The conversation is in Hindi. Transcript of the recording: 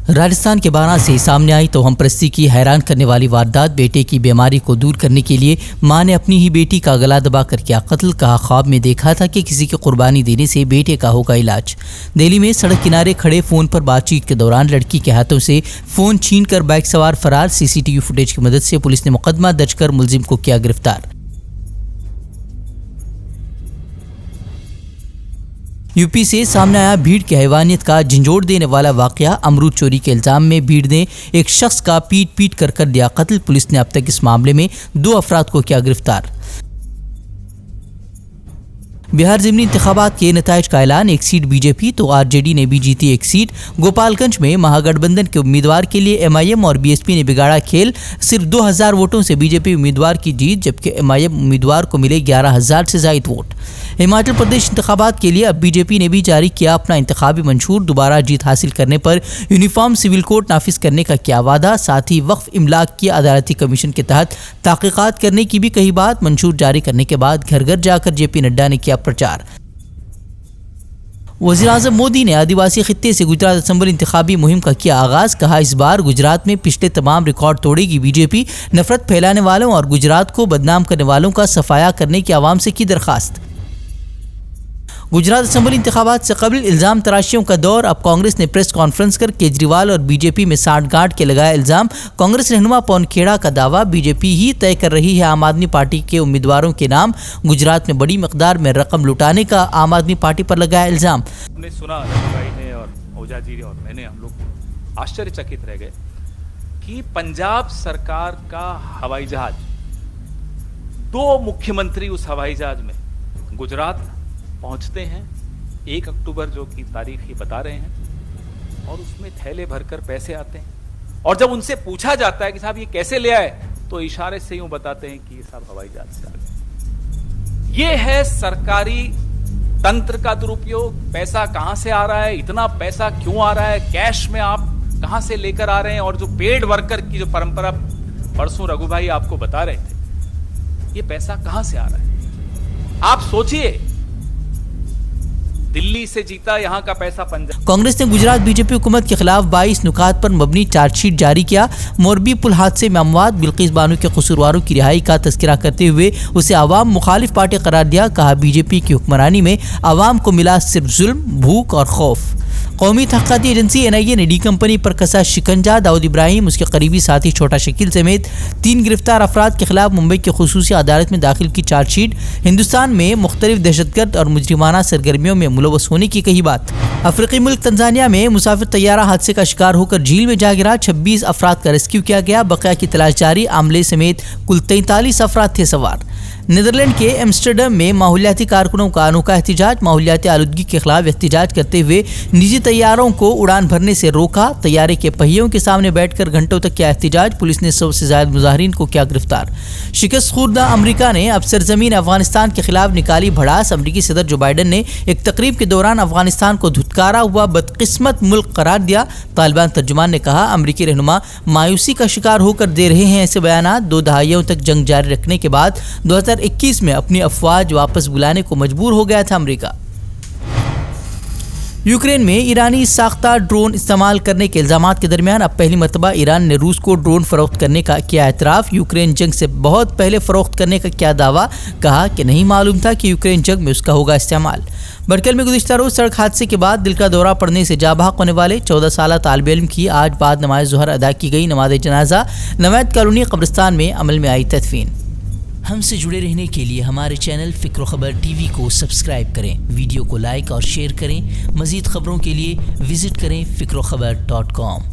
राजस्थान के बारा से सामने आई तो हमप्रस्ती की हैरान करने वाली वारदात। बेटे की बीमारी को दूर करने के लिए मां ने अपनी ही बेटी का गला दबाकर किया कत्ल। कहा ख्वाब में देखा था कि किसी की कुर्बानी देने से बेटे का होगा इलाज। दिल्ली में सड़क किनारे खड़े फोन पर बातचीत के दौरान लड़की के हाथों से फोन छीनकर बाइक सवार फरार। सीसीटीवी फुटेज की मदद से पुलिस ने मुकदमा दर्ज कर मुलजिम को किया गिरफ्तार। यूपी से सामने आया भीड़ की हैवानियत का झंझोड़ देने वाला वाकया। अमरूद चोरी के इल्जाम में भीड़ ने एक शख्स का पीट कर दिया कत्ल। पुलिस ने अब तक इस मामले में 2 अफराद को किया गिरफ्तार। बिहार ज़िमनी इंतखाबात के नताइज का ऐलान। एक सीट बीजेपी तो आरजेडी ने भी जीती एक सीट। गोपालगंज में महागठबंधन के उम्मीदवार के लिए एमआईएम और बीएसपी ने बिगाड़ा खेल। सिर्फ 2000 वोटों से बीजेपी उम्मीदवार की जीत, जबकि एमआईएम उम्मीदवार को मिले 11000 से ज्यादा वोट। हिमाचल प्रदेश इंतखाबात के लिए अब बीजेपी ने भी जारी किया अपना इंतखाबी मंशूर। दोबारा जीत हासिल करने पर यूनिफॉर्म सिविल कोड नाफिज करने का किया वादा। साथ ही वक्फ इमलाक की अदालती कमीशन के तहत तहकीकात करने की भी कही बात। मंशूर जारी करने के बाद घर घर जाकर जेपी नड्डा ने किया प्रचार। वज़ीर-ए-आज़म मोदी ने आदिवासी खित्ते से गुजरात असम्बली इंतखाबी मुहिम का किया आगाज। कहा इस बार गुजरात में पिछले तमाम रिकॉर्ड तोड़ेगी बीजेपी। नफरत फैलाने वालों और गुजरात को बदनाम करने वालों का सफाया करने की आवाम से की दरखास्त। गुजरात असम्बली इंतखाबात से कबल इल्ज़ाम तराशियों का दौर। अब कांग्रेस ने प्रेस कॉन्फ्रेंस कर केजरीवाल और बीजेपी में साठगांठ के लगाया इल्ज़ाम। कांग्रेस रहनुमा पवन खेड़ा का दावा, बीजेपी ही तय कर रही है आम आदमी पार्टी के उम्मीदवारों के नाम। गुजरात में बड़ी मकदार में रकम लुटाने का आम आदमी पार्टी पर लगाया इल्ज़ाम। हमने सुना भाई ने और ओझा जी और मैंने, हम लोग आश्चर्यचकित रह गए कि पंजाब सरकार का हवाई जहाज, 2 मुख्यमंत्री उस हवाई जहाज में गुजरात पहुंचते हैं। 1 अक्टूबर जो की तारीख ही बता रहे हैं, और उसमें थैले भरकर पैसे आते हैं। और जब उनसे पूछा जाता है कि साहब ये कैसे ले आए, तो इशारे से यूं बताते हैं कि ये साहब हवाई जहाज से आ गए। ये है सरकारी तंत्र का दुरुपयोग। पैसा कहां से आ रहा है, इतना पैसा क्यों आ रहा है, कैश में आप कहां से लेकर आ रहे हैं। और जो पेड वर्कर की जो परंपरा परसों रघु भाई आपको बता रहे थे, ये पैसा कहां से आ रहा है। आप सोचिए, दिल्ली से जीता यहां का पैसा पंजाब। कांग्रेस ने गुजरात बीजेपी हुकूमत के खिलाफ 22 नुकात पर मबनी चार्जशीट जारी किया। मोरबी पुल हादसे में अमवात बिल्किस बानो के कसूरवारों की रिहाई का तस्करा करते हुए उसे आवाम मुखालिफ पार्टी करार दिया। कहा बीजेपी की हुक्मरानी में आवाम को मिला सिर्फ जुल्म, भूख और खौफ। कौमी तहकीकाती एजेंसी एनआईए ने डी कंपनी पर कसा शिकंजा। दाऊद इब्राहिम, उसके करीबी साथी छोटा शकील समेत 3 गिरफ्तार अफराद के खिलाफ मुंबई की खुसूसी अदालत में दाखिल की चार्जशीट। हिंदुस्तान में मुख्तलिफ दहशतगर्द और मुजरिमाना सरगर्मियों में मुलव्वस होने की कही बात। अफ्रीकी मुल्क तंजानिया में मुसाफिर तैयारा हादसे का शिकार होकर झील में जा गिरा। 26 अफराद का रेस्क्यू किया गया। बकिया की तलाश जारी। आमले समेत कुल 43 अफराद थे सवार। नीदरलैंड के एम्स्टर्डम में माहौलियाती कारकुनों का अनोखा एहतिजाज। माहौलियाती आलूदगी के खिलाफ एहतिजाज करते हुए निजी तैयारों को उड़ान भरने से रोका। तैयारे के पहियों के सामने बैठकर घंटों तक किया एहतिजाज। पुलिस ने 100 से ज्यादा मुजाहिरीन को किया गिरफ्तार। शिकस्त खुर्दा अमेरिका ने अब सरजमीन अफगानिस्तान के खिलाफ निकाली भड़ास। अमेरिकी सदर जो बाइडन ने एक तकरीब के दौरान अफगानिस्तान को धुतकारा हुआ बदकिस्मत मुल्क करार दिया। तालिबान तर्जुमान ने कहा अमेरिकी रहनुमा मायूसी का शिकार होकर दे रहे हैं ऐसे बयानात। 2 दहाइयों तक जंग जारी रखने के बाद 2021 में अपनी अफवाज वापस बुलाने को मजबूर हो गया था अमेरिका। यूक्रेन में ईरानी साख्ता ड्रोन इस्तेमाल करने के इल्जामात के दरमियान अब पहली मरतबा ईरान ने रूस को ड्रोन फरोख्त करने का किया एतराफ़। यूक्रेन जंग से बहुत पहले फरोख्त करने का किया दावा। कहा कि नहीं मालूम था कि यूक्रेन जंग में उसका होगा इस्तेमाल। बड़कल में गुज़िश्ता रोज़ सड़क हादसे के बाद दिल का दौरा पड़ने से जाबाक होने वाले 14 साल तालिब इल्म की आज बाद नमाज ज़ोहर अदा की गई। नमाज जनाजा नवैद कॉलोनी कब्रिस्तान में अमल में आई तदफीन। हमसे जुड़े रहने के लिए हमारे चैनल फ़िक्र खबर टीवी को सब्सक्राइब करें, वीडियो को लाइक और शेयर करें। मज़ीद खबरों के लिए विजिट करें फ़िक्रखबर.com।